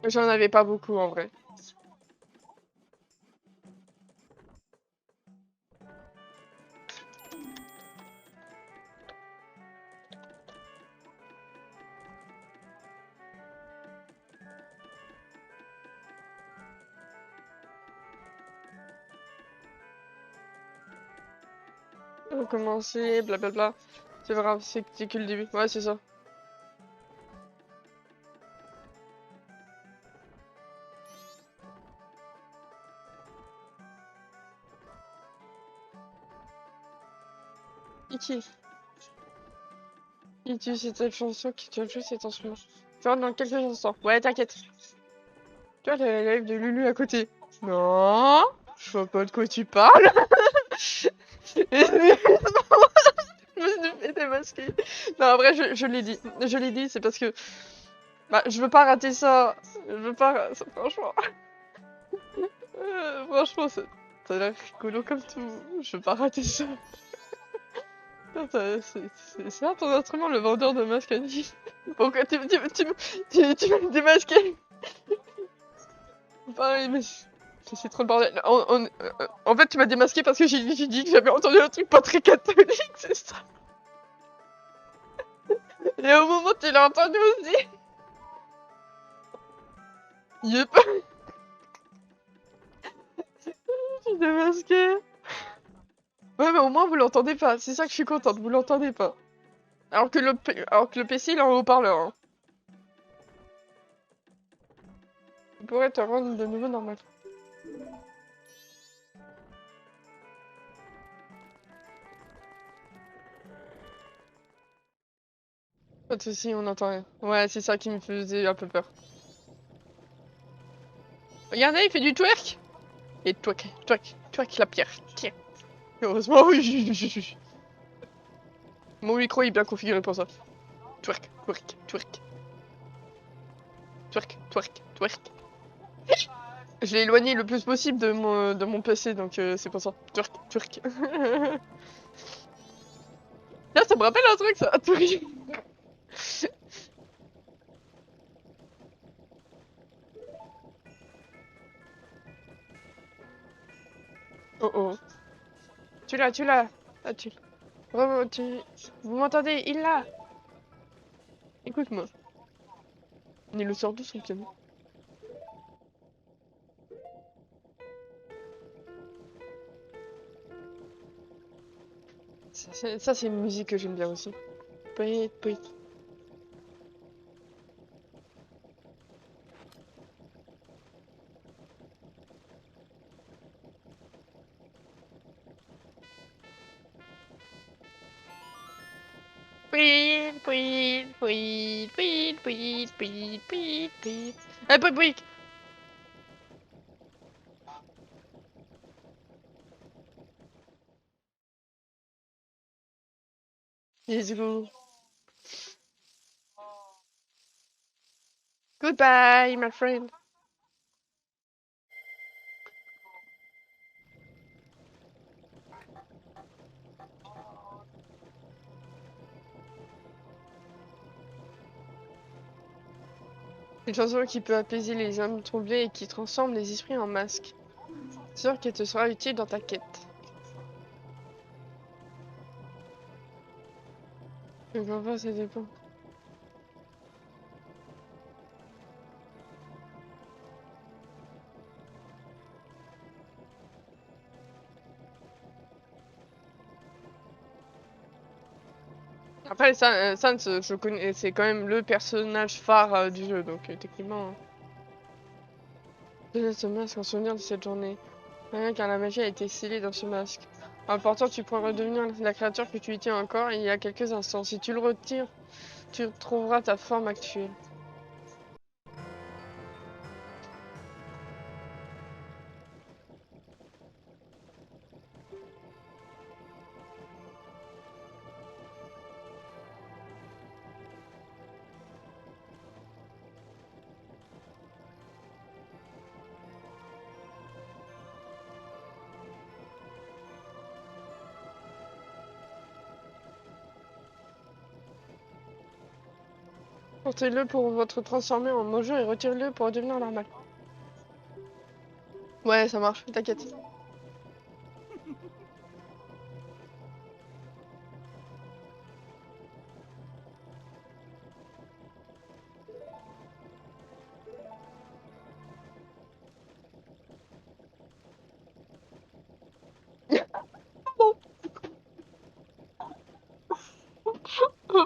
J'en avais pas beaucoup en vrai. Recommencer, blablabla. C'est grave, c'est que le début. Ouais, c'est ça. Iki. Qui tue cette chanson qui te joue cet instrument. Tu rentres dans quelques instants. Ouais, t'inquiète. Tu vois, t'as la live de Lulu à côté. Non, je vois pas de quoi tu parles. Je me suis fait démasquer. Non, en vrai, je l'ai dit. Je l'ai dit, c'est parce que. Bah, je veux pas rater ça. Je veux pas. Franchement. Franchement, ça a l'air rigolo comme tout. Je veux pas rater ça. C'est ça ton instrument, le vendeur de masques a dit. Pourquoi tu vas me démasquer? Pareil, mais c'est trop le bordel. En fait, tu m'as démasqué parce que j'ai dit que j'avais entendu un truc pas très catholique, c'est ça. Et au moment où tu l'as entendu aussi. Yep. Je suis démasqué. Ouais, mais au moins vous l'entendez pas. C'est ça que je suis contente, vous l'entendez pas. Alors que le PC il est en haut-parleur. Hein. Il pourrait te rendre de nouveau normal. Pas de soucis, on n'entend rien. Ouais, c'est ça qui me faisait un peu peur. Regardez, il fait du twerk. Et twerk, twerk, twerk la pierre. Tiens. Heureusement, oui. Mon micro est bien configuré pour ça. Twerk, twerk, twerk. Twerk, twerk, twerk. Je l'ai éloigné le plus possible de mon PC, donc c'est pour ça. Twerk, twerk. Là, ça me rappelle un truc, ça. Twerk. Oh oh. Tu l'as. Ah, Vraiment, Vous m'entendez? Il l'a. Écoute-moi. Il le sort d'où son piano? Ça, c'est une musique que j'aime bien aussi. Pouit, pouit. Pouit, pouit, pouit, pouit, pouit, pouit, pouit, pouit. Ah, pouit, pouit. Let's go. Goodbye, my friend. Une chanson qui peut apaiser les âmes troublées et qui transforme les esprits en masques. Sûr qu'elle te sera utile dans ta quête. Je comprends pas, ça dépend. Après, Sans, je connais, c'est quand même le personnage phare du jeu, donc techniquement. Donne ce masque en souvenir de cette journée. Rien car la magie a été scellée dans ce masque. Important, tu pourras redevenir la créature que tu étais encore il y a quelques instants. Si tu le retires, tu retrouveras ta forme actuelle. Portez-le pour votre transformer en mangeur et retirez-le pour devenir normal. Ouais, ça marche, t'inquiète.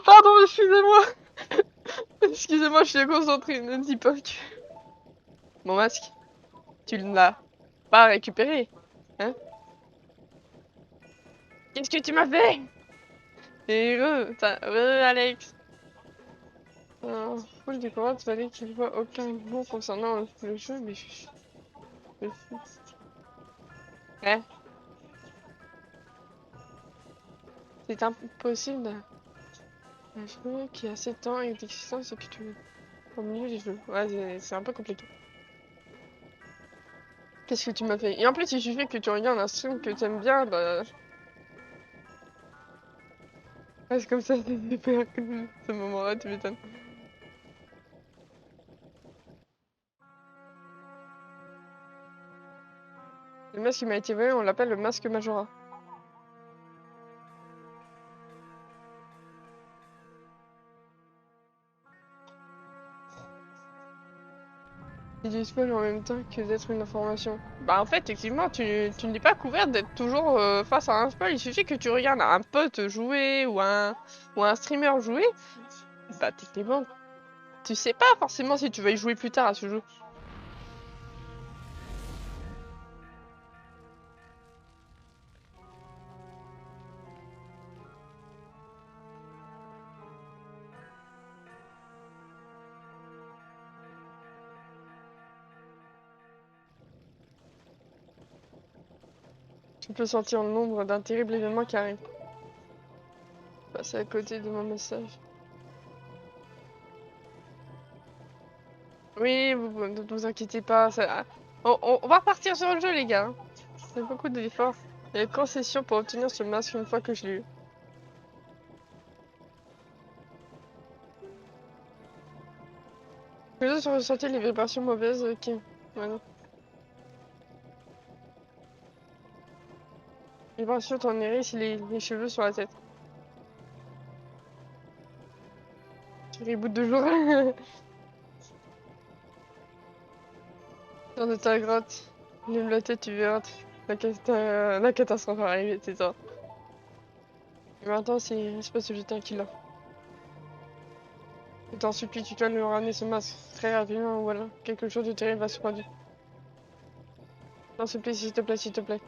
Pardon, excusez-moi. Excusez-moi, je suis concentrée, ne dis pas que... Mon masque, tu ne l'as pas récupéré, hein? Qu'est-ce que tu m'as fait? Et Alex. Full découverte, il fallait qu'il voit aucun mot concernant le jeu, mais je- Hein? C'est impossible d'un jeu qui a 7 ans et d'existence et que tu au milieu des jeux. Ouais, c'est un peu compliqué. Qu'est-ce que tu m'as fait? Et en plus, il suffit que tu regardes un stream que tu aimes bien, bah... Ouais, c'est comme ça, c'est super cool, ce moment-là, tu m'étonnes. Le masque qui m'a été volé, on l'appelle le masque Majora. C'est du spoil en même temps que d'être une information. Bah en fait, effectivement, tu n'es pas couvert d'être toujours face à un spoil. Il suffit que tu regardes un pote jouer ou un streamer jouer. Bah techniquement, tu sais pas forcément si tu vas y jouer plus tard à ce jeu. Tu peux sentir l'ombre d'un terrible événement qui arrive. Passer à côté de mon message. Oui, ne vous inquiétez pas. On va repartir sur le jeu, les gars. C'est beaucoup d'efforts. Il y a une concession pour obtenir ce masque une fois que je l'ai eu. Les autres ont ressenti les vibrations mauvaises qui... Voilà. Vibrations ton iris et les cheveux sur la tête. Tu reboot de jour. Dans de ta grotte. Lève la tête, tu verras. La catastrophe va arriver, c'est ça. Et maintenant, c'est pas celui qui l'a. Je t'en supplie, tu dois lui ramener ce masque. Très rapidement, ou voilà. Quelque chose de terrible va se produire. Je t'en supplie, s'il te plaît, s'il te plaît.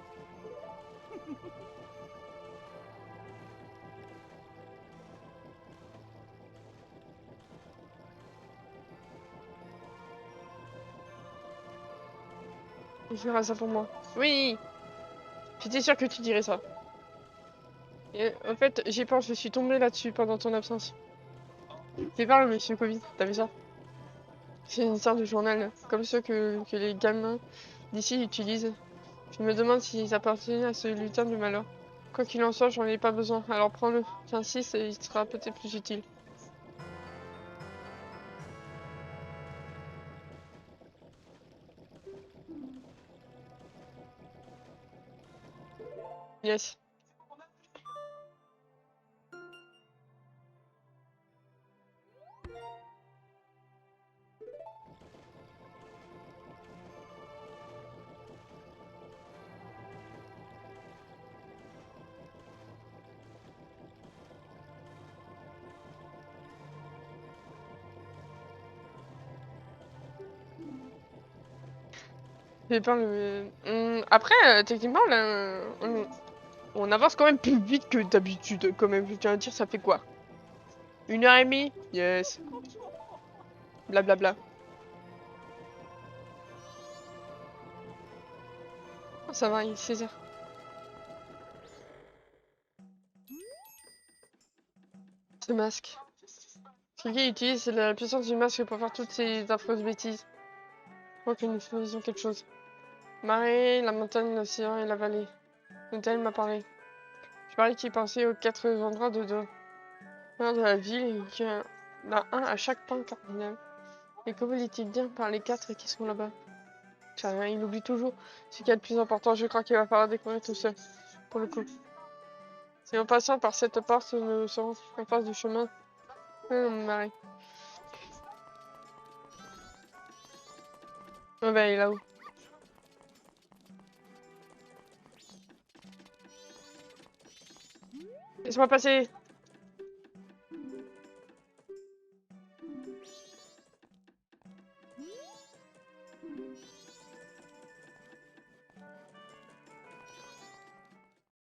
Tu feras ça pour moi. Oui! J'étais sûre que tu dirais ça. Et en fait, j'y pense, je suis tombée là-dessus pendant ton absence. C'est pas le monsieur Covid, t'as vu ça? C'est une sorte de journal, comme ceux que les gamins d'ici utilisent. Je me demande s'ils appartiennent à ce lutin du malheur. Quoi qu'il en soit, j'en ai pas besoin, alors prends-le. J'insiste, il sera peut-être plus utile. Yes. J'ai pas le... Après, techniquement, là, on avance quand même plus vite que d'habitude, quand même. Je tiens à dire, ça fait quoi? 1h30? Yes. Blablabla. Oh, ça va, il est 16h. Ce masque. Quelqu'un utilise la puissance du masque pour faire toutes ces affreuses bêtises. Je crois que nous faisons quelque chose. Marée, la montagne, l'océan et la vallée. Nathalie m'a parlé. Je parlais qu'il pensait aux 4 endroits de la ville a un à chaque point cardinal. Et comment est-il bien par les 4 qui sont là-bas? Tiens, il oublie toujours ce qu'il y a de plus important. Je crois qu'il va falloir découvrir tout seul. Pour le coup. Si en passant par cette porte, nous serons en face du chemin. Marie. Oh bah, il est là-haut. Laisse-moi passer.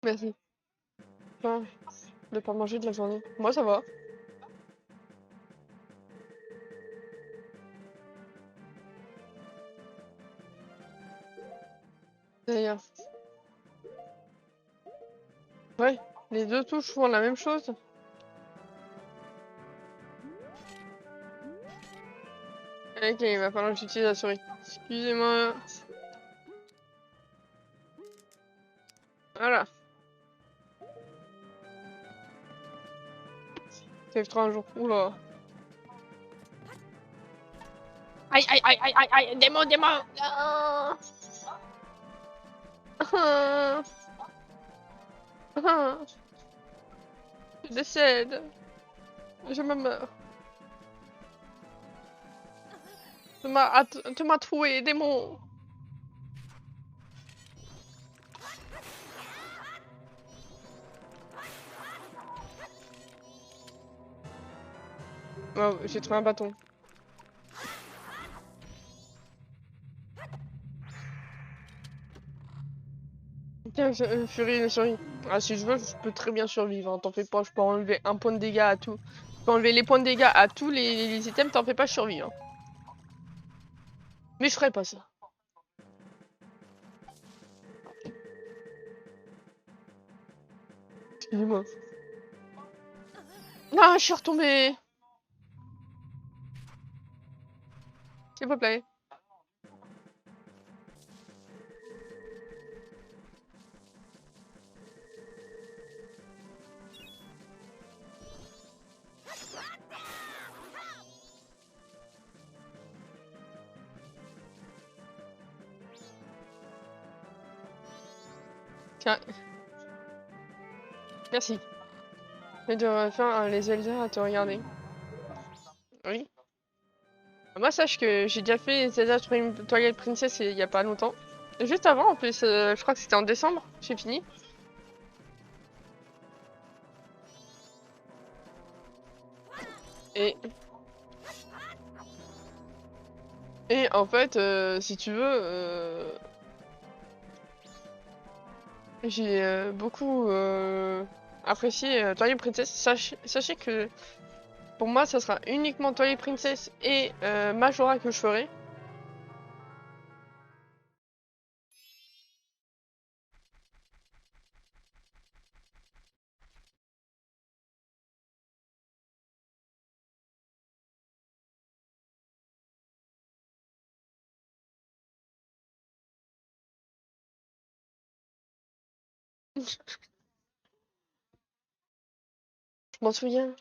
Merci. Enfin, de pas manger de la journée. Moi, ça va. D'ailleurs. Ouais, les deux touches font la même chose. Ok, il va falloir que j'utilise la souris. Excusez-moi. Voilà. Save 3 un jour. Oula. Aïe, aïe, aïe, aïe, aïe, aïe, démon, démon. Ah. Ah. Ah. Je décède. Je me meurs. Tu m'as trouvé, démon. Oh, j'ai trouvé un bâton. Tiens, Fury, Fury. Ah, si je veux, je peux très bien survivre. Hein. T'en fais pas, je peux enlever un point de dégâts à tout. Je peux enlever les points de dégâts à tous les items, t'en fais pas, je survis. Hein. Mais je ferai pas ça. Excusez-moi. Non, je suis retombée. S'il vous plaît. Tiens. Merci. Et de faire les Zelda à te regarder. Oui. Moi, sache que j'ai déjà fait Zelda Twilight Princess il y a pas longtemps. Juste avant, en plus, je crois que c'était en décembre, j'ai fini. Et... Et en fait, si tu veux, j'ai beaucoup apprécié Twilight Princess. Sachez que pour moi, ça sera uniquement Twilight Princess et Majora que je ferai. Je m'en souviens.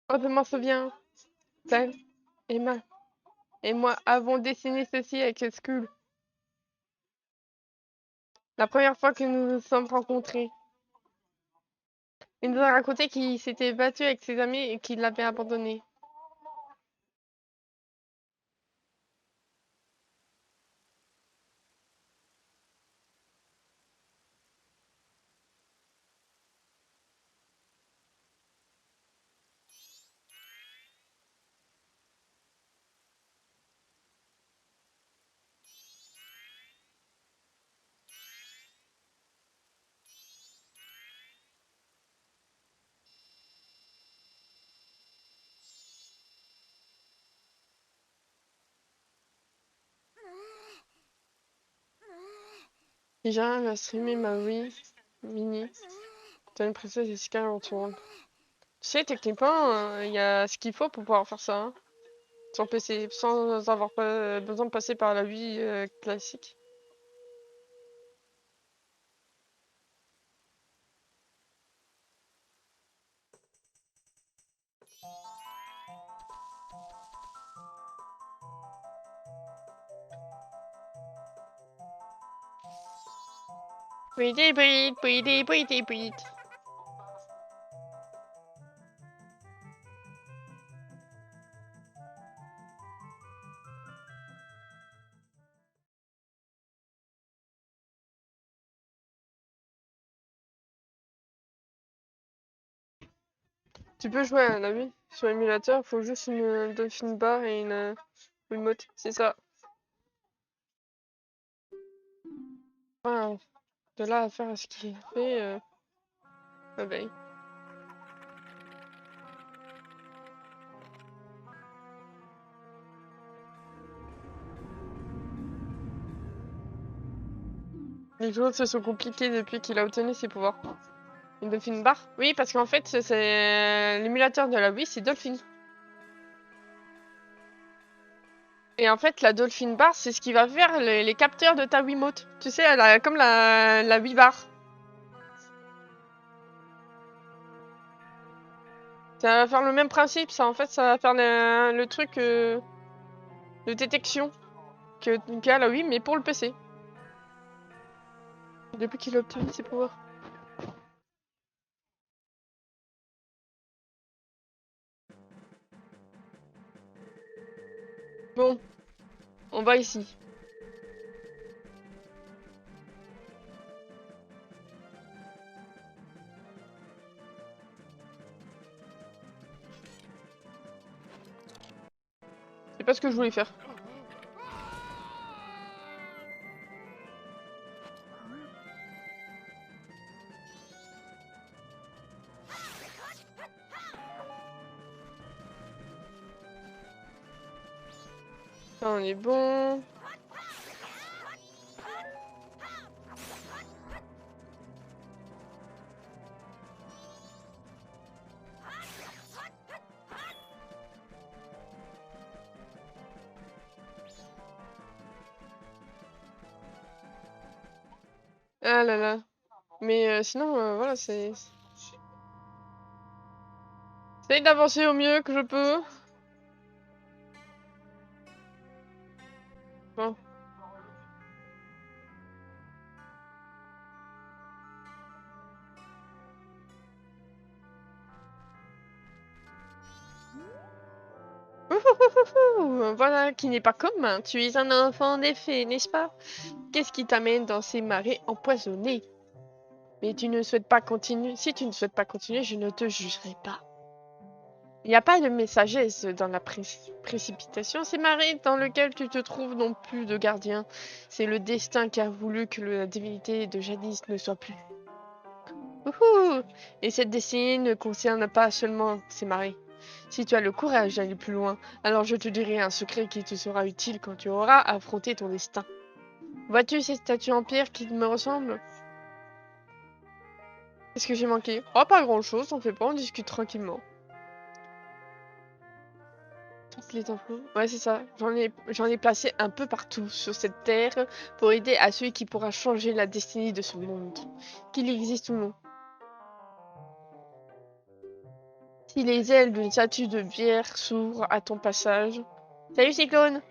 Oh, je m'en souviens. Tel, Emma et moi avons dessiné ceci avec Skull. La première fois que nous nous sommes rencontrés. Il nous a raconté qu'il s'était battu avec ses amis et qu'il l'avait abandonné. Déjà, elle a streamé ma Wii Mini. T'as une princesse et Skyward Sword. Tu sais, techniquement, il y a ce qu'il faut pour pouvoir faire ça. Hein. Sans PC, sans avoir besoin de passer par la Wii classique. Pretty breed, pretty, pretty breed. Tu peux jouer à la Wii sur émulateur, faut juste une Dolphin Bar et une Wiimote, c'est ça. Enfin, de là à faire ce qu'il fait, ah ben. Les choses se sont compliquées depuis qu'il a obtenu ses pouvoirs. Une Dolphin Bar? Oui, parce qu'en fait, c'est l'émulateur de la Wii, c'est Dolphin. Et en fait, la Dolphin Bar, c'est ce qui va faire les capteurs de ta Wiimote. Tu sais, comme la Wii Bar. Ça va faire le même principe, ça. En fait, ça va faire le truc de détection qu'a la Wii, mais pour le PC. Depuis qu'il a obtenu ses pouvoirs. Bon, on va ici. C'est pas ce que je voulais faire. Ça, on est bon. Ah là là. Mais sinon, voilà, c'est... J'essaye d'avancer au mieux que je peux. Bon. Voilà qui n'est pas commun. Tu es un enfant des fées, n'est-ce pas? Qu'est-ce qui t'amène dans ces marais empoisonnés? Mais tu ne souhaites pas continuer. Si tu ne souhaites pas continuer, je ne te jugerai pas. Il n'y a pas de sagesse dans la précipitation. Ces marais dans lesquels tu te trouves n'ont plus de gardien. C'est le destin qui a voulu que la divinité de jadis ne soit plus. Wouhou! Et cette destinée ne concerne pas seulement ces marais. Si tu as le courage d'aller plus loin, alors je te dirai un secret qui te sera utile quand tu auras affronté ton destin. Vois-tu ces statues en pierre qui me ressemblent? Qu'est-ce que j'ai manqué? Oh, pas grand-chose, t'en fais pas, on discute tranquillement. Toutes les infos. Ouais, c'est ça. J'en ai placé un peu partout sur cette terre pour aider à celui qui pourra changer la destinée de ce monde. Qu'il existe ou non. Si les ailes d'une statue de bière s'ouvrent à ton passage. Salut Cyclone!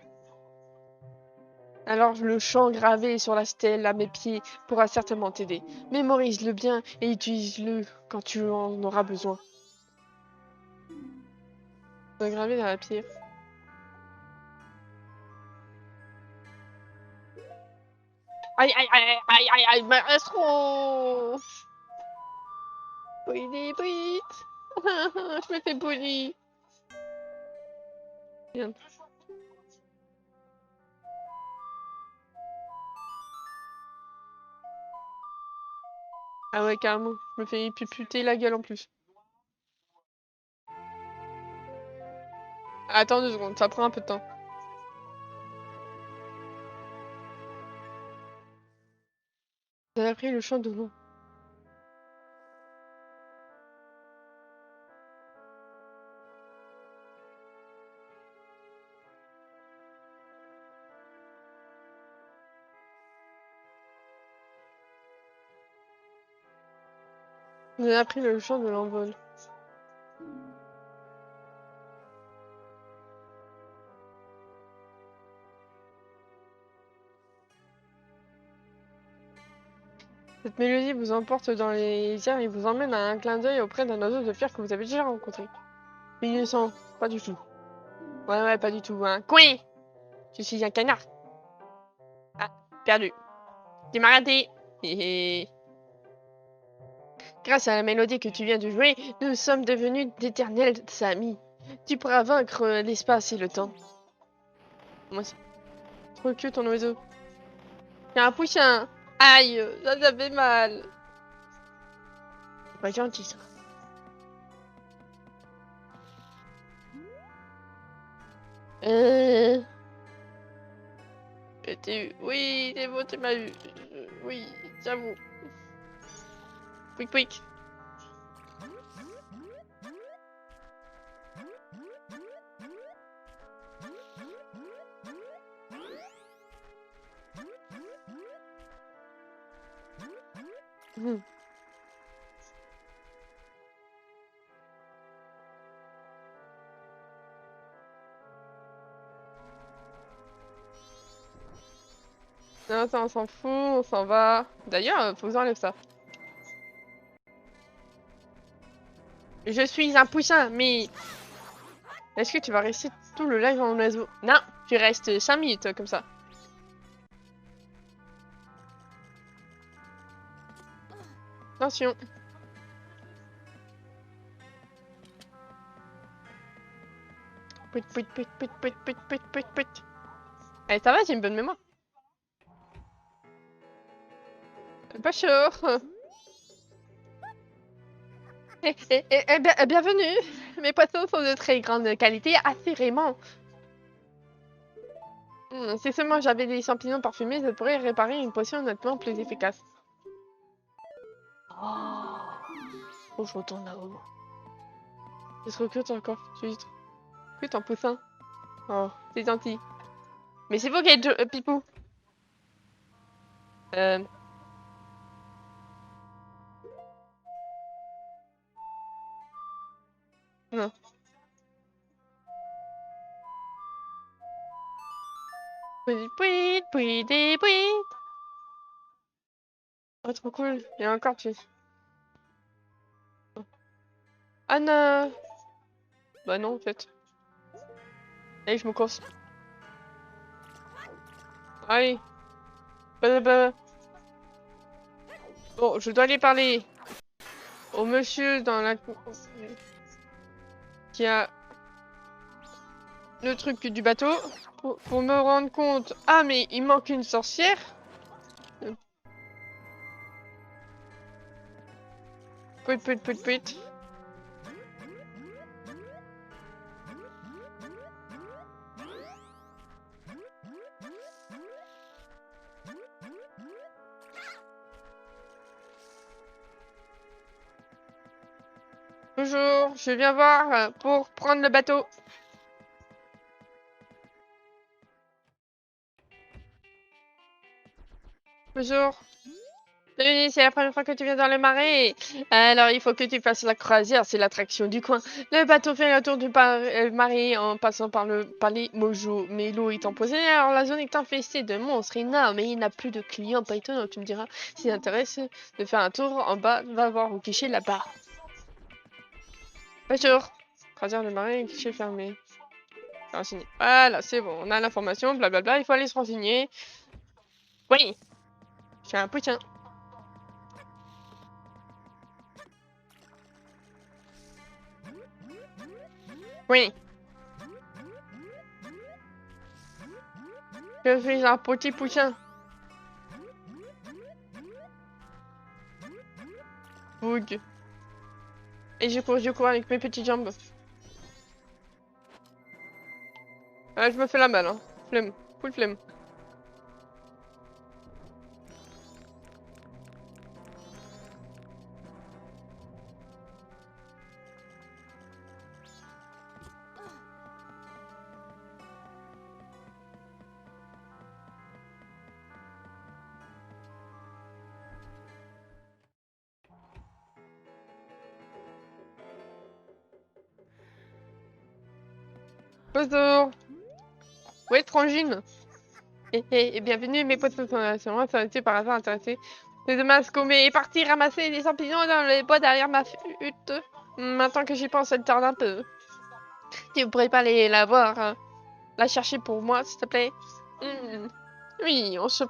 Alors le chant gravé sur la stèle à mes pieds pourra certainement t'aider. Mémorise-le bien et utilise-le quand tu en auras besoin. Gravé dans la pierre. Aïe aïe aïe aïe aïe aïe maestro! Bully, bully. Je me fais bully. Bien. Ah ouais, carrément. Je me fais puter la gueule en plus. Attends 2 secondes, ça prend un peu de temps. Vous avez appris le chant de loup. Vous avez appris le chant de l'envol. Vous Cette mélodie vous emporte dans les airs et vous emmène à un clin d'œil auprès d'un oiseau de pierre que vous avez déjà rencontré. 1900, pas du tout. Ouais, pas du tout, hein. Coin! Je suis un canard. Ah, perdu. Tu m'as raté. Hé hé. Grâce à la mélodie que tu viens de jouer, nous sommes devenus d'éternels amis. Tu pourras vaincre l'espace et le temps. Moi, c'est trop cute ton oiseau. Il y a un poussin. Aïe, ça fait mal. C'est pas gentil ça. Euh... Oui, c'est bon, tu m'as eu. Oui, j'avoue. Pouic pouic. Mmh. Non, ça on s'en fout, on s'en va. D'ailleurs, faut que j'enlève ça. Je suis un poussin, mais... Est-ce que tu vas rester tout le live en oiseau? Non, tu restes 5 minutes comme ça. Attention. Put, put, put, put, put, put, put, put, put. Allez, ça va, j'ai une bonne mémoire. Pas sûr. Bienvenue. Mes poissons sont de très grande qualité, assurément. Si seulement j'avais des champignons parfumés, ça pourrait réparer une potion nettement plus efficace. Oh, faut que je retourne là-haut. Je te recrute encore. Je suis recrute en poussin. Oh, c'est gentil. Mais c'est vous qui êtes Pipou. Non. Pouit, pouit, pouit, des pouit. Oh, trop cool. Il y a encore tu. Anna. Bah non, en fait. Allez, je me course. Allez. Bah. Bon, je dois aller parler au monsieur dans la... qui a le truc du bateau pour me rendre compte. Ah, mais il manque une sorcière. Pouit. Bonjour, je viens voir pour prendre le bateau. Bonjour. Salut, c'est la première fois que tu viens dans le marais. Alors, il faut que tu fasses la croisière, c'est l'attraction du coin. Le bateau fait le tour du marais en passant par le palais Mojo. Mais l'eau est empoisonnée, alors la zone est infestée de monstres énormes et il n'a plus de clients. Pas étonnant, tu me diras. Si t'intéresse de faire un tour en bas, va voir au guichet là-bas. Bonjour. Croisière du marais, guichet fermé. Renseigner. Voilà, c'est bon, on a l'information, blablabla, il faut aller se renseigner. Oui, j'ai un poussin. Oui. Je suis un petit poussin. Boug. Et je cours avec mes petites jambes. Je me fais la malle, hein. Flemme. Full flemme. Bonjour. Oui, Frangine. Et bienvenue, mes potes sont intéressés par hasard intéressés Les deux mascombés est parti ramasser des champignons dans les bois derrière ma hutte. Maintenant que j'y pense, elle tarde un peu. Tu pourrais pas aller la voir, hein. La chercher pour moi, s'il te plaît. Oui, on se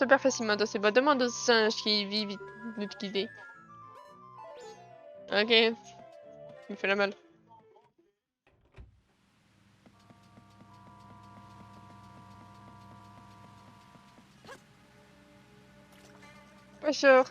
perd facilement dans ces bois. Demande aux singes qui vivent vite guider. Ok, il me fait la mal. Pas sûr.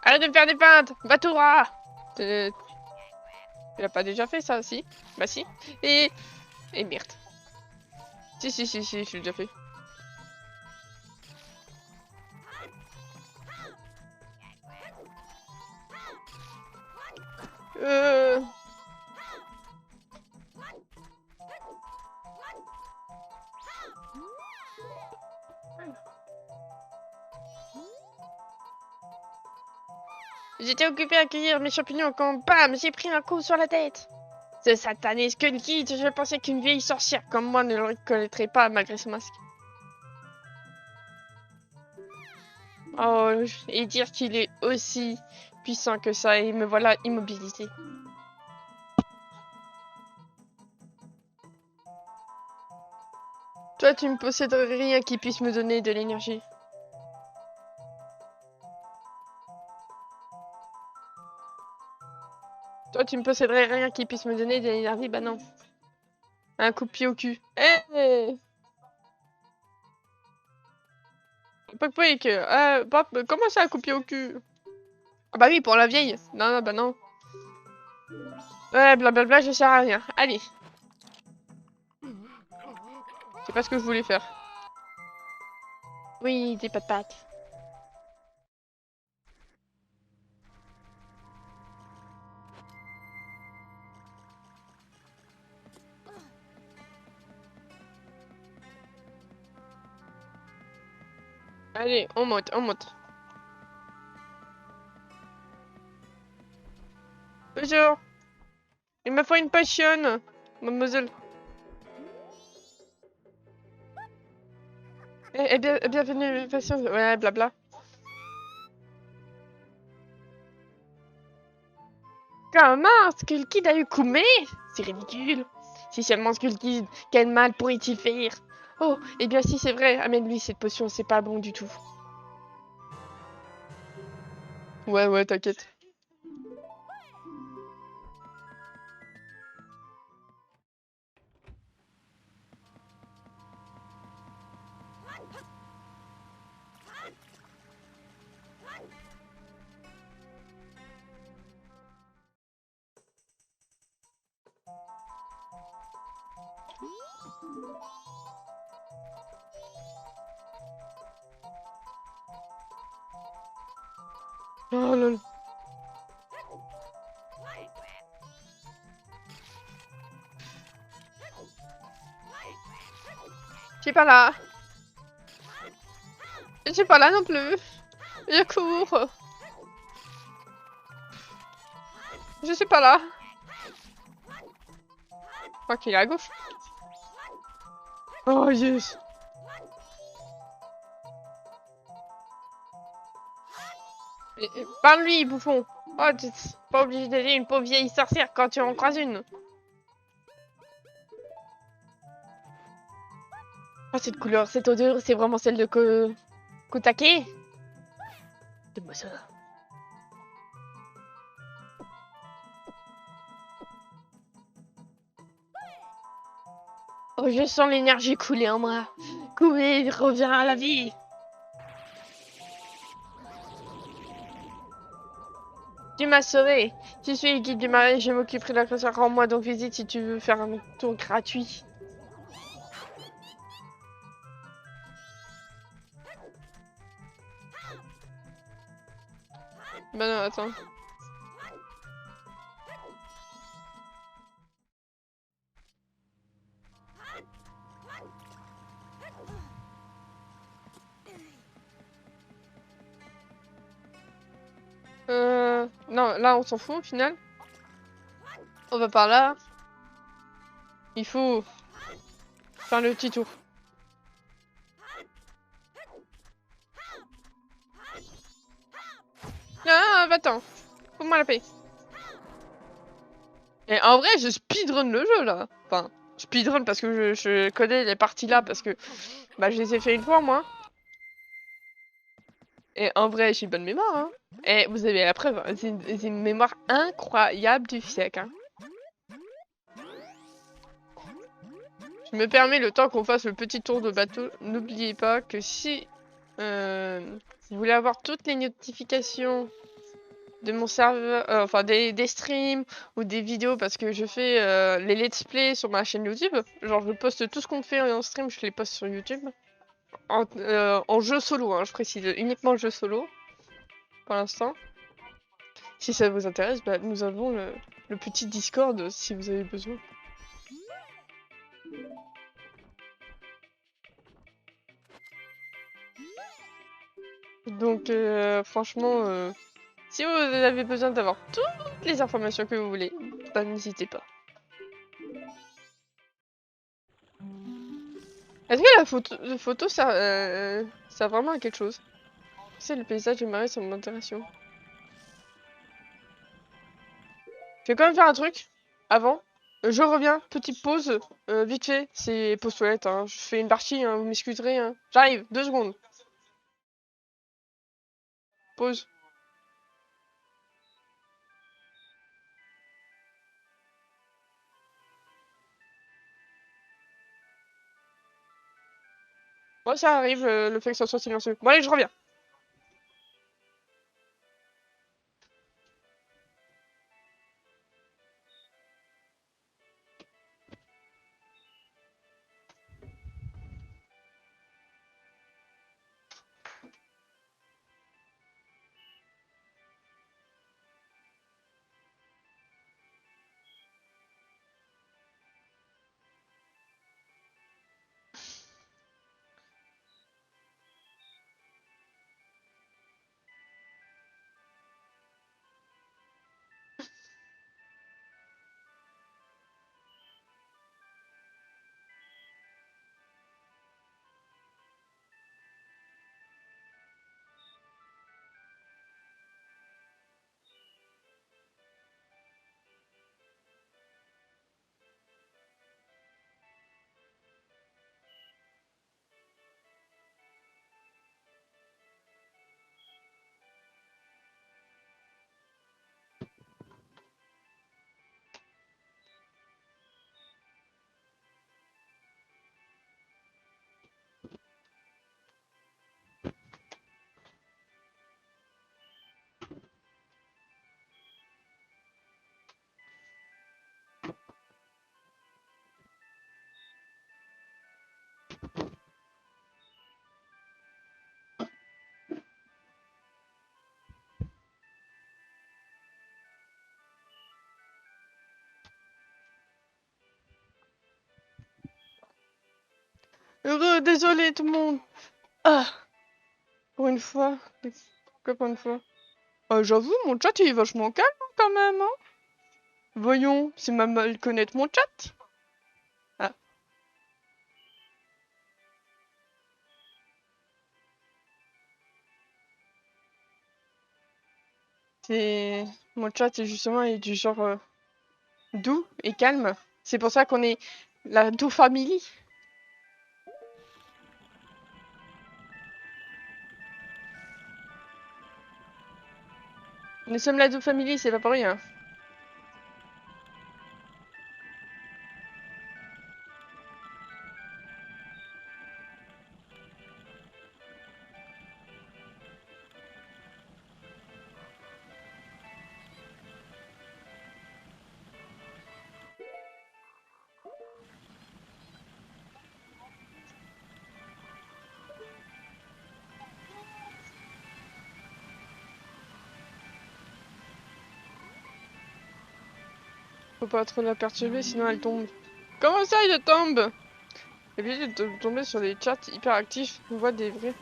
Arrête de me faire des feintes! Va-t'en! Tu l'as pas déjà fait ça, si? Bah si. Et merde. Si, je l'ai déjà fait. J'étais occupée à cueillir mes champignons quand bam, j'ai pris un coup sur la tête. Ce satané Skullkid, je pensais qu'une vieille sorcière comme moi ne le reconnaîtrait pas malgré son masque. Oh, et dire qu'il est aussi puissant que ça, et me voilà immobilisé. Toi, tu ne possèdes rien qui puisse me donner de l'énergie. Toi, tu ne posséderais rien qui puisse me donner de l'énergie, bah non. Un coup de pied au cul. Eh Pouic, comment ça, un coup de pied au cul? Ah bah oui, pour la vieille. Non, bah non. Ouais, blablabla, je sers à rien. Allez. C'est pas ce que je voulais faire. Oui, des patates. Allez, on monte, on monte. Bonjour. Il me faut une potion, mademoiselle. Bienvenue, patience. Ouais, blabla. Comment Skullkid a eu Koumé? C'est ridicule. Si seulement Skullkid, quel mal pourrait-il faire? Oh, eh bien si c'est vrai, amène-lui cette potion, c'est pas bon du tout. Ouais, t'inquiète. Oh là là. Je suis pas là. Je suis pas là non plus. Je cours. Je suis pas là. Je crois qu'il est à gauche. Oh yes. Parle-lui, bouffon. Oh, t'es pas obligé d'aider une pauvre vieille sorcière quand tu en croises une. Ah, cette couleur, cette odeur, c'est vraiment celle de Kotake? Donne-moi ça. Oh, je sens l'énergie couler en moi. Couler, reviens à la vie. Tu m'as sauvé. Je suis le guide du marais, je m'occuperai de la créature. Rends-moi donc visite si tu veux faire un tour gratuit. Bah non, attends. Non, là on s'en fout au final. On va par là. Il faut faire le petit tour. Ah, va-t'en. Fous-moi la paix. Et en vrai, je speedrun le jeu là. Enfin, speedrun parce que je connais les parties là parce que bah, je les ai fait une fois moi. Et en vrai, j'ai une bonne mémoire. Hein. Et vous avez la preuve, hein, c'est une mémoire incroyable du siècle. Hein. Je me permets le temps qu'on fasse le petit tour de bateau. N'oubliez pas que si vous voulez avoir toutes les notifications de mon serveur, enfin des streams ou des vidéos parce que je fais les let's play sur ma chaîne YouTube. Genre je poste tout ce qu'on fait en stream, je les poste sur YouTube. En jeu solo, hein, je précise, uniquement jeu solo pour l'instant. Si ça vous intéresse, bah, nous avons le petit Discord si vous avez besoin. Donc franchement, si vous avez besoin d'avoir toutes les informations que vous voulez, bah, n'hésitez pas. Est-ce que la photo sert vraiment à quelque chose? C'est le paysage du marais, ça m'intéresse. Je vais quand même faire un truc avant. Je reviens, petite pause, vite fait, c'est pause toilette, hein. Je fais une partie, hein, vous m'excuserez. Hein. J'arrive, 2 secondes. Pause. Moi ça arrive, le fait que ça soit silencieux. Bon allez, je reviens. Heureux, désolé tout le monde. Ah, pour une fois. Pourquoi pour une fois? J'avoue, mon chat il est vachement calme quand même. Hein. Voyons, c'est ma mal connaître mon chat. Ah. C'est mon chat est justement est du genre doux et calme. C'est pour ça qu'on est la doux family. Nous sommes la doux family, c'est pas pour rien. Faut pas trop la perturber, sinon elle tombe. Comment ça, il tombe? Évitez de tomber sur des chats hyper actifs. On voit des vrais.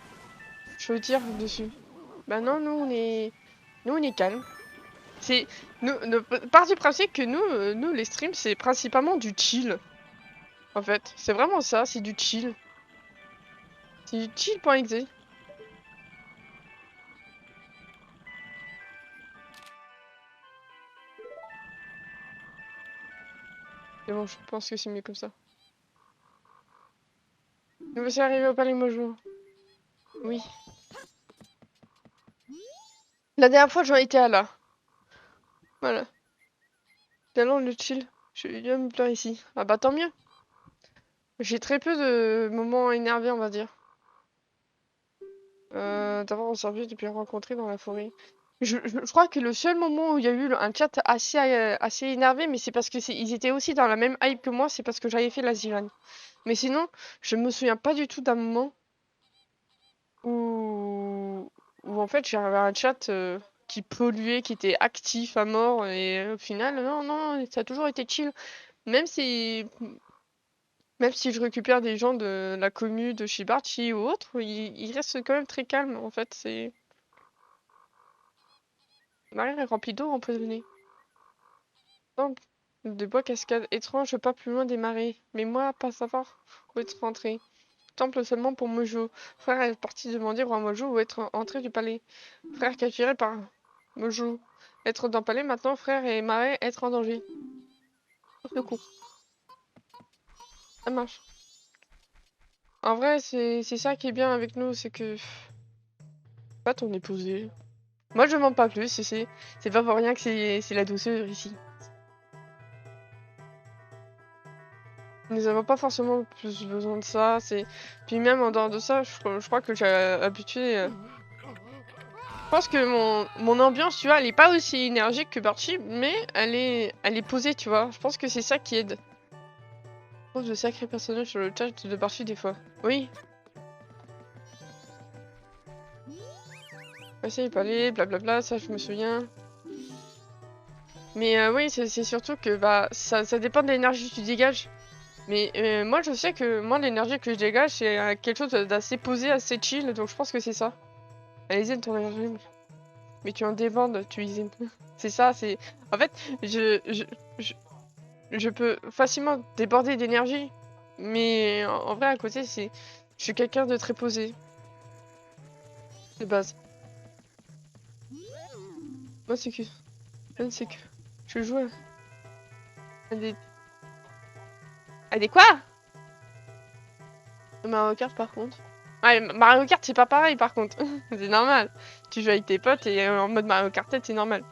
Je veux dire dessus. Bah non, nous on est calme. C'est... Part du principe que nous les streams, c'est principalement du chill. En fait, c'est vraiment ça, c'est du chill. C'est du chill.exe. Mais bon, je pense que c'est mieux comme ça. Nous voici arrivés au Palais Mojo. Oui. La dernière fois, j'en étais à là. Voilà. Tellement le chill. Je viens me plaire ici. Ah bah tant mieux. J'ai très peu de moments énervés, on va dire. D'avoir observé depuis rencontré dans la forêt. Je crois que le seul moment où il y a eu un chat assez énervé, mais c'est parce que ils étaient aussi dans la même hype que moi, c'est parce que j'avais fait la Zilane. Mais sinon, je me souviens pas du tout d'un moment où en fait j'avais un chat qui polluait, qui était actif à mort, et au final, non, non, ça a toujours été chill. Même si, même si je récupère des gens de la commu de Shibarchi ou autre, il reste quand même très calme. En fait, c'est. L'arrière est rempli d'eau empoisonnée. Temple de bois cascade étrange pas plus loin des marais. Mais moi, pas savoir où être rentré. Temple seulement pour Mojo. Frère est parti demander au roi Mojo où être entré du palais. Frère capturé par Mojo. Être dans le palais maintenant, frère et marais être en danger. Le coup. Ça marche. En vrai, c'est ça qui est bien avec nous, c'est que. Pas on est posé. Moi, je mens pas plus, c'est pas pour rien que c'est la douceur ici. Nous avons pas forcément plus besoin de ça. Puis même en dehors de ça, je crois que j'ai habitué. Je pense que mon ambiance, tu vois, elle est pas aussi énergique que Barchi, mais elle est posée, tu vois. Je pense que c'est ça qui aide. Je trouve de sacrés personnages sur le chat de Barchi des fois. Oui. Passer les palais, blablabla, ça je me souviens. Mais oui, c'est surtout que bah ça dépend de l'énergie que tu dégages. Mais moi je sais que moi l'énergie que je dégage c'est quelque chose d'assez posé, assez chill, donc je pense que c'est ça. Allez, zen ton énergie. Mais tu en débordes, tu y zen. C'est ça, c'est. En fait, je, je peux facilement déborder d'énergie. Mais en vrai, à côté, c'est. Je suis quelqu'un de très posé. De base. Moi, c'est que. C'est que. Je joue à des. À des quoi? Mario Kart, par contre. Ouais, Mario Kart, c'est pas pareil, par contre. C'est normal. Tu joues avec tes potes et en mode Mario Kart, c'est normal.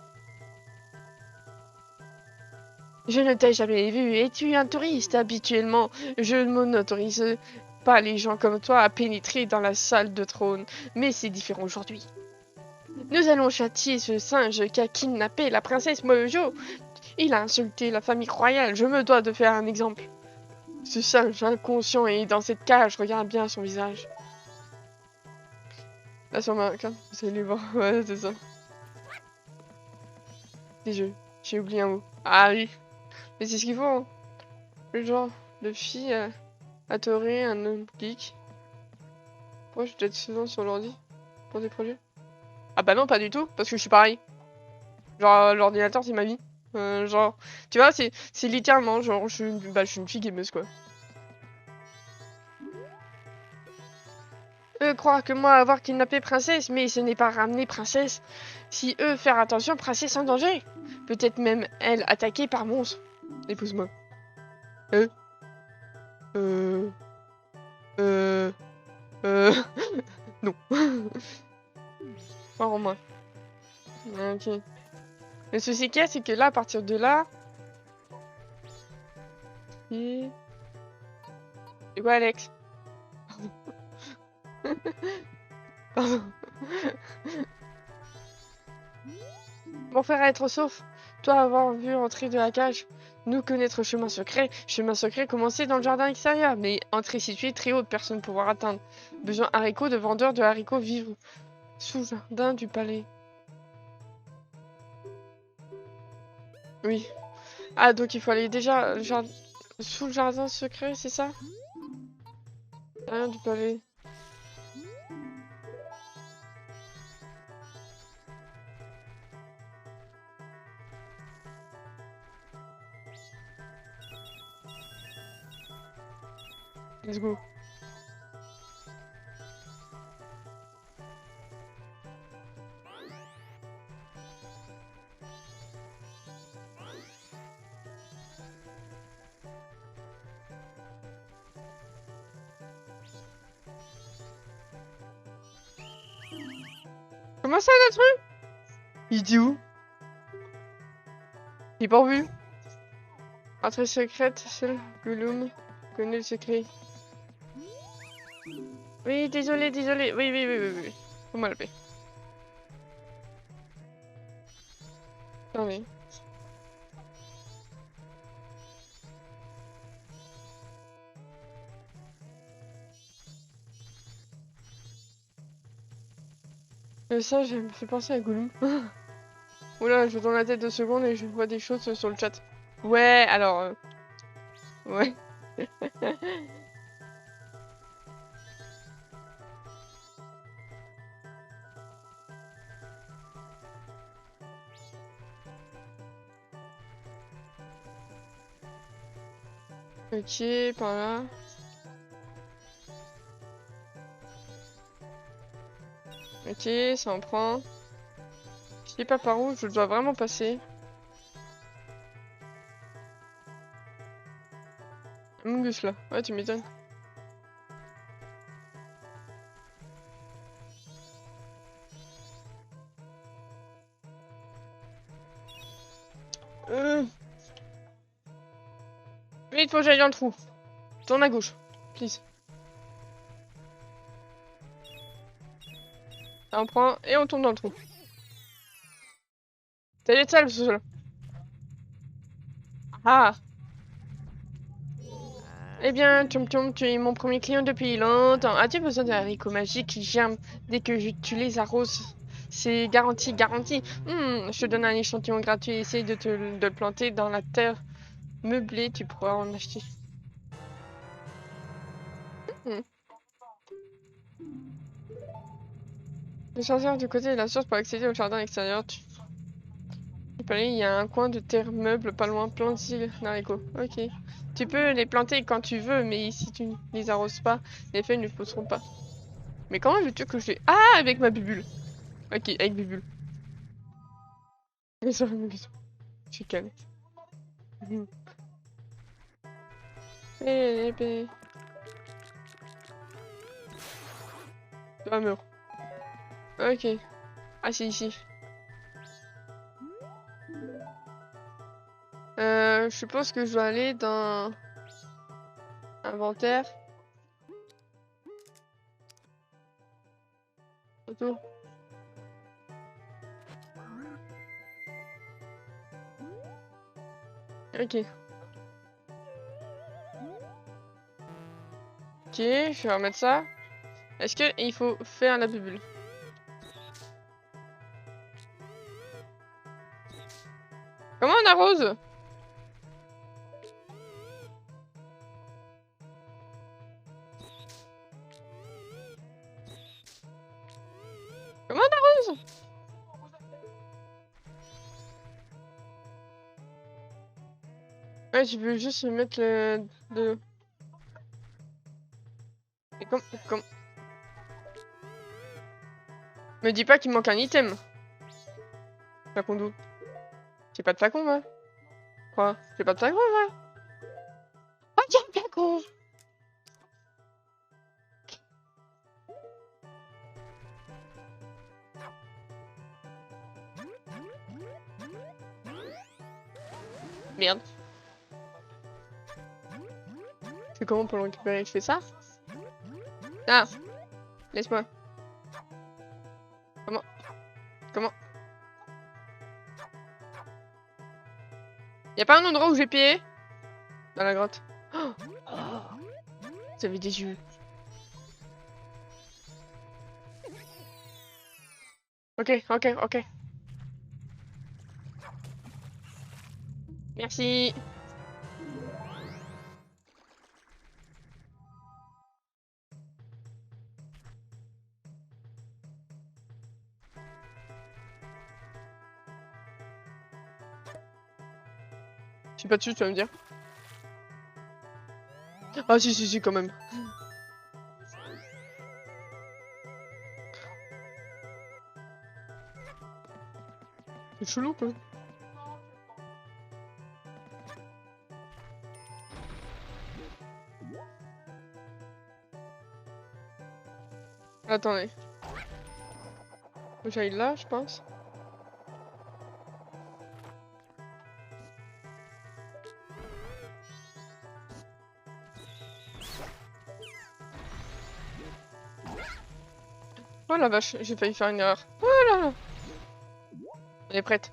Je ne t'ai jamais vu. Es-tu un touriste habituellement? Je ne n'autorise pas les gens comme toi à pénétrer dans la salle de trône. Mais c'est différent aujourd'hui. Nous allons châtier ce singe qui a kidnappé la princesse Mojo. Il a insulté la famille royale. Je me dois de faire un exemple. Ce singe inconscient est dans cette cage. Regarde bien son visage. Là sur ma carte, vous allez voir. Ouais, c'est ça. Des jeux. J'ai oublié un mot. Ah oui. Mais c'est ce qu'il faut. Hein. Le genre de fille adorée, un homme geek. Pourquoi je dois être souvent sur l'ordi pour des projets? Ah bah non, pas du tout, parce que je suis pareil. Genre, l'ordinateur, c'est ma vie. Genre, tu vois, c'est littéralement, genre, je suis une fille gameuse, quoi. Eux croient que moi avoir kidnappé princesse, mais ce n'est pas ramener princesse. Si eux faire attention, princesse en danger. Peut-être même elle attaquée par monstre. Épouse-moi. Euh, euh, euh, euh, non. Pas en moi. Ok. Le souci qu'il y a, c'est que là, à partir de là... Et... C'est quoi, Alex? Pardon. Mon frère à être sauf. Toi avoir vu entrer de la cage. Nous connaître chemin secret. Chemin secret commencé dans le jardin extérieur, mais entrée située très haute, personne pouvoir atteindre. Besoin haricots de vendeurs de haricots vivre. Sous jardin du palais. Oui. Ah, donc il faut aller déjà sous le jardin secret, c'est ça? Rien du palais. Let's go. Comment ça, notre truc? Il dit où? J'ai pas vu. Entrée secrète, seul Gollum connaît le secret. Oui, désolé, désolé. Oui, oui, oui, oui, oui. Faut m'enlever. Attendez. Ça, ça me fait penser à Gollum. Oula, je tourne la tête 2 secondes et je vois des choses sur le chat. Ouais, alors... ouais. Ok, par là. Ok, ça en prend. Je sais pas par où, je dois vraiment passer. Mungus là. Ouais, tu m'étonnes. Vite, faut que j'aille dans le trou. Tourne à gauche. Please. Ça, on prend et on tourne dans le trou. T'as les salles, ce là. Ah! Eh bien, Tchom Tchom, tu es mon premier client depuis longtemps. As-tu besoin de haricots magiques qui germent dès que tu les arroses? C'est garanti, garanti. Je te donne un échantillon gratuit. Essaye de le planter dans la terre meublée. Tu pourras en acheter. Hmm. Le chargeur du côté de la source pour accéder au jardin extérieur. Il y a un coin de terre meuble pas loin, plein d'haricots. Ok. Tu peux les planter quand tu veux, mais si tu ne les arroses pas, les feuilles ne pousseront pas. Mais comment veux-tu que je les... Ah, avec ma bubule. Ok, avec bubule. Mais ça, je suis calme. Un mur. Ok. Ah, c'est ici. Je suppose que je dois aller dans... Inventaire. Photo. Ok. Ok, je vais remettre ça. Est-ce que il faut faire la bubule? Comment on arrose? Comment on arrose? Ouais, je veux juste mettre le... Et comme... Me dis pas qu'il manque un item. Flacon d'eau. J'ai pas de flacon, moi. Quoi? J'ai pas de flacon, moi. Oh, j'ai un flacon! Merde. C'est comment pour le récupérer? Je fais ça? Ah! Laisse-moi. Comment? Comment? Y'a pas un endroit où j'ai payé? Dans la grotte. Oh! Vous avez des yeux. Ok, ok, ok. Merci. Je suis pas dessus, tu vas me dire. Ah si, si, si, quand même. C'est chelou, quoi. Attendez. Faut que j'aille là, je pense. Oh la vache, j'ai failli faire une erreur. Oh là là. Elle est prête.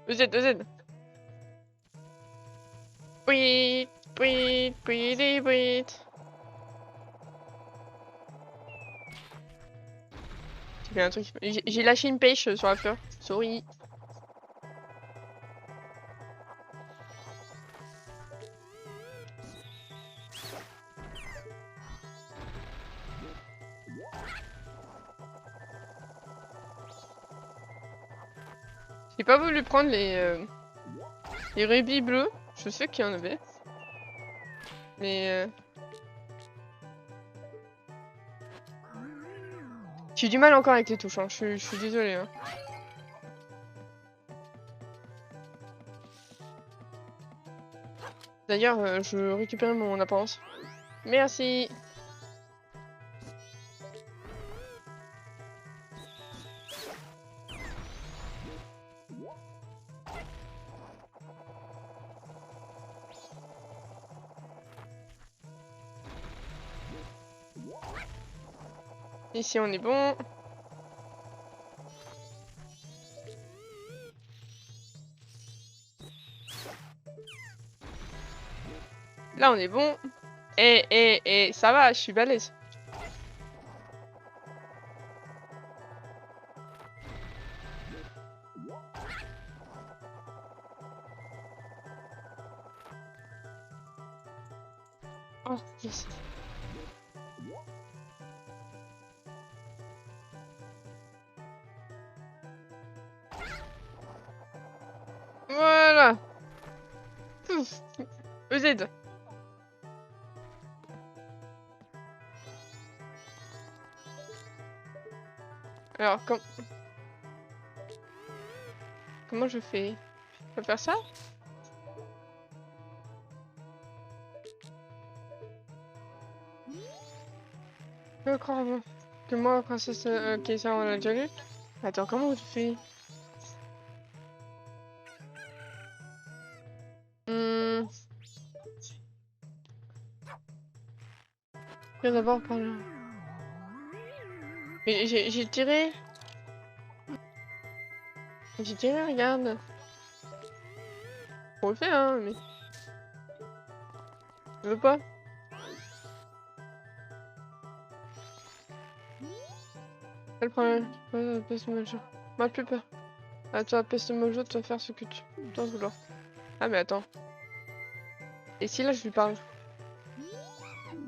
EZ, EZ. Oui, oui, oui, oui, oui. J'ai fait un truc. J'ai lâché une pêche sur la fleur. Sorry. J'ai pas voulu prendre les rubis bleus. Je sais qu'il y en avait. Mais j'ai du mal encore avec les touches, hein. Je suis désolée. Hein. D'ailleurs, je récupère mon apparence. Merci. Ici, on est bon. Là, on est bon. Et ça va, je suis balèze. Oh, yes. Voilà. Pouf. EZ. Alors, comment je fais? Je peux faire ça? Je crois bon. Que moi, princesse... ok, ça, on l'a déjà lu. Attends, comment je fais? Viens d'abord par là. Mais j'ai tiré. J'ai tiré, regarde. On le fait, hein, mais... Je veux pas. Quel problème? Peste mojo. Ma plus peur. Ah, toi, peste mojo, tu vas faire ce que tu dois vouloir. Ah, mais attends. Et si là, je lui parle?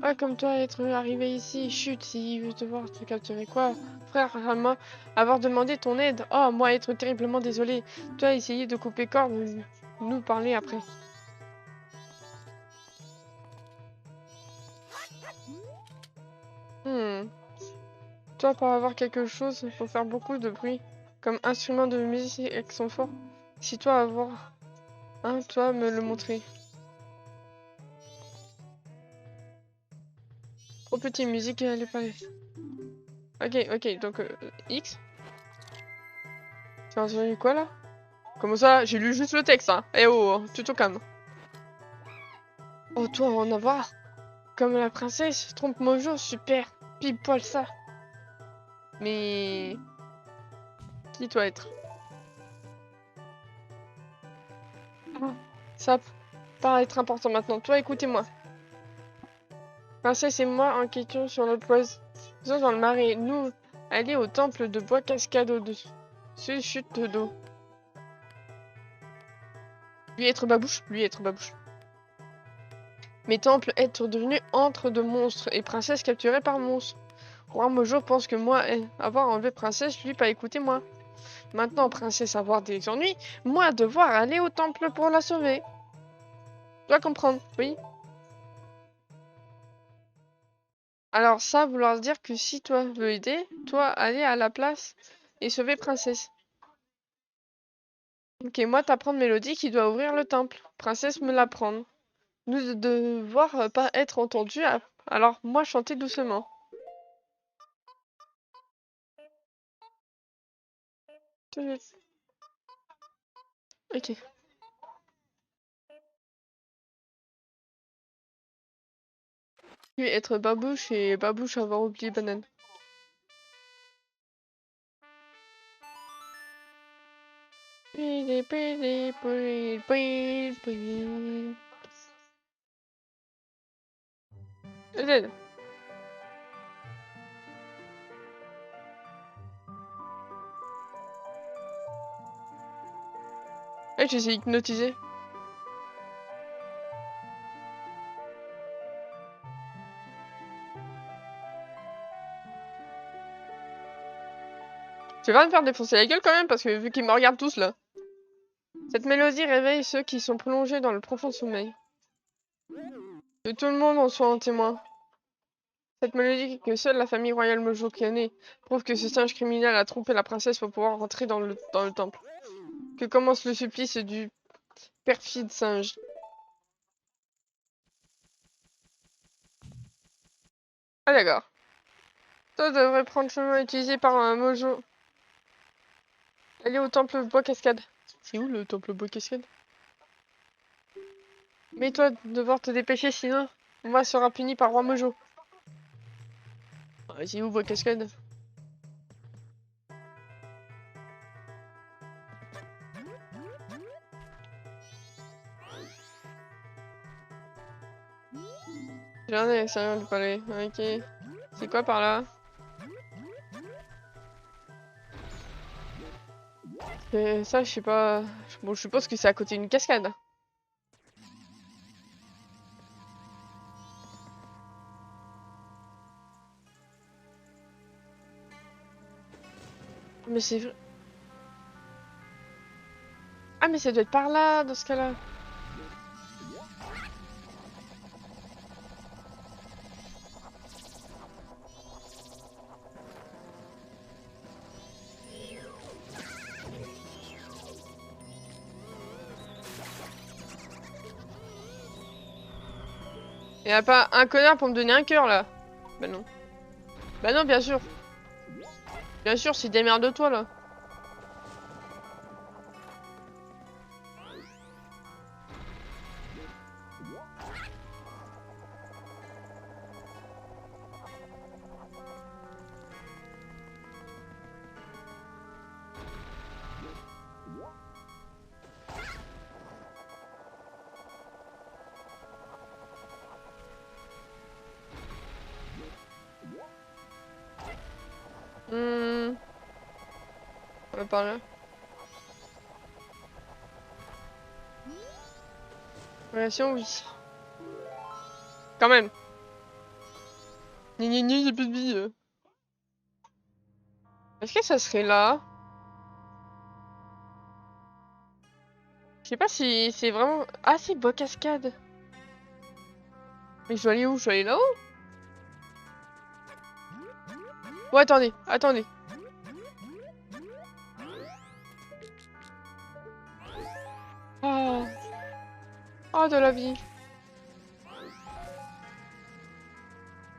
Ah, comme toi, être arrivé ici, chut, s'il veut te voir, te capturer quoi? Frère, moi, avoir demandé ton aide. Oh, moi, être terriblement désolé. Toi, essayer de couper corps, nous parler après. Toi, pour avoir quelque chose, il faut faire beaucoup de bruit. Comme instrument de musique avec son fort. Si toi avoir un, toi me le montrer. Trop petit, musique, elle est pas. Ok, ok, donc X. Tu as entendu quoi là? Comment ça? J'ai lu juste le texte, hein. Eh oh, tu te calmes. Oh, toi, en avoir? Comme la princesse, trompe Mojo, super. Pile poil ça. Mais. Qui doit être? Ah, ça paraît être important maintenant. Toi, écoutez-moi. Princesse et moi enquêtions sur le poison dans le marais. Nous, aller au temple de bois cascade au-dessus. Chute d'eau. Lui être babouche, lui être babouche. Mes temples être devenus antres de monstres et princesse capturée par monstres. Roi Mojo pense que moi, avoir enlevé princesse, lui pas écouté moi. Maintenant, princesse avoir des ennuis, moi devoir aller au temple pour la sauver. Tu dois comprendre, oui? Alors ça, vouloir dire que si toi veux aider, toi allez à la place et sauver Princesse. Ok, moi t'apprendre Mélodie qui doit ouvrir le temple. Princesse me l'apprendre. Nous de devoir pas être entendus, alors moi chanter doucement. Ok. Puis être babouche et babouche avoir oublié banane. Z. Eh, je suis hypnotisé. Tu vas me faire défoncer la gueule quand même parce que vu qu'ils me regardent tous là. Cette mélodie réveille ceux qui sont plongés dans le profond sommeil. Que tout le monde en soit un témoin. Cette mélodie que seule la famille royale Mojo connaît prouve que ce singe criminel a trompé la princesse pour pouvoir rentrer dans le temple. Que commence le supplice du perfide singe. Ah d'accord. Toi devrais prendre le chemin utilisé par un Mojo. Aller au temple bois cascade. C'est où le temple bois cascade? Mais toi devoir te dépêcher sinon on sera puni par roi Mojo. Ah, c'est où bois cascade? J'ai un à l'extérieur du palais. Ok. C'est quoi par là? Ça, je sais pas. Bon, je suppose que c'est à côté d'une cascade. Mais c'est vrai. Ah, mais ça doit être par là, dans ce cas-là. Y a pas un connard pour me donner un cœur, là. Bah non. Bah non, bien sûr. Bien sûr, c'est démerde-toi, là. Hmm. On va par là. Relation, oui. Quand même. Ni ni ni, j'ai plus de vie. Est-ce que ça serait là? Je sais pas si c'est vraiment... Ah, c'est bois cascade. Mais je dois aller où? Je dois aller là-haut? Oh, attendez, attendez. Oh, oh de la vie.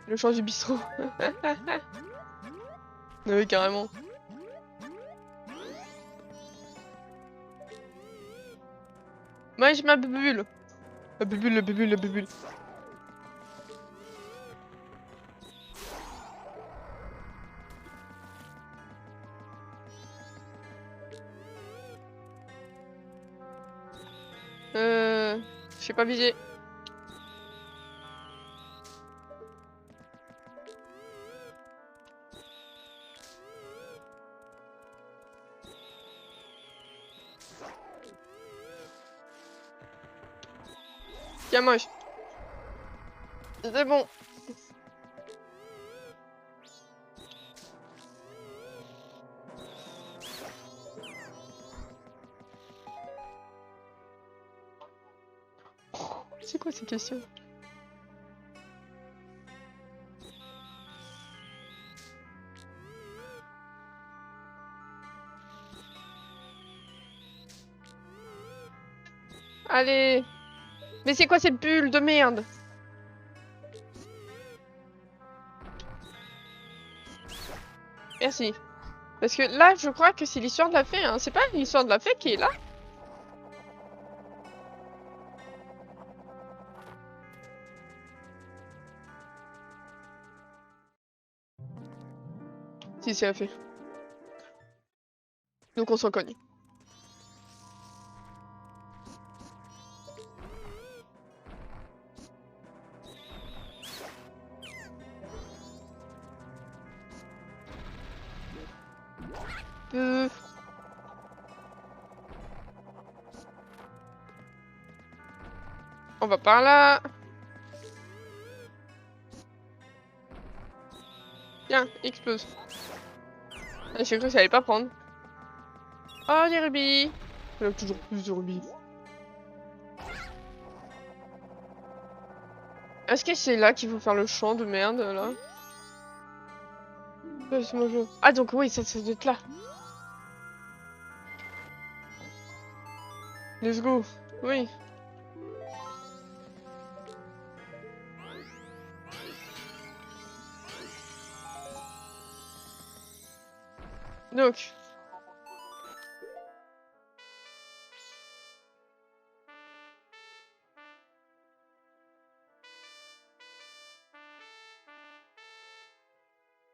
Le chant du bistrot. Oui, carrément. Mange ma bubule. La bubule, la bubule, la bubule. Je sais pas viser. Tiens, mange. C'est bon. C'est quoi ces questions? Allez. Mais c'est quoi cette bulle de merde? Merci. Parce que là, je crois que c'est l'histoire de la fée, hein. C'est pas l'histoire de la fée qui est là? Si, c'est la fée. Donc on s'en connaît. On va par là. Tiens, explose. Ah, j'ai cru que ça allait pas prendre. Oh, des rubis. Il y en a toujours plus de rubis. Est-ce que c'est là qu'il faut faire le champ de merde, là? C'est mon jeu. Ah, donc oui, ça doit être là. Let's go. Oui. Donc.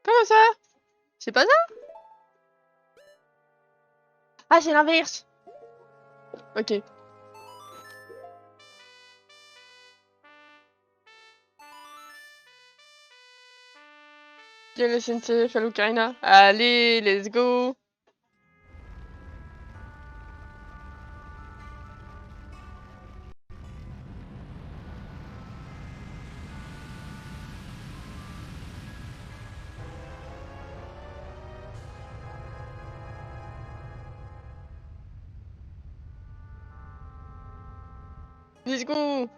Comment ça? C'est pas ça? Ah, c'est l'inverse. Ok. Viens le sensei, fais l'ocarina. Allez, let's go. Let's go.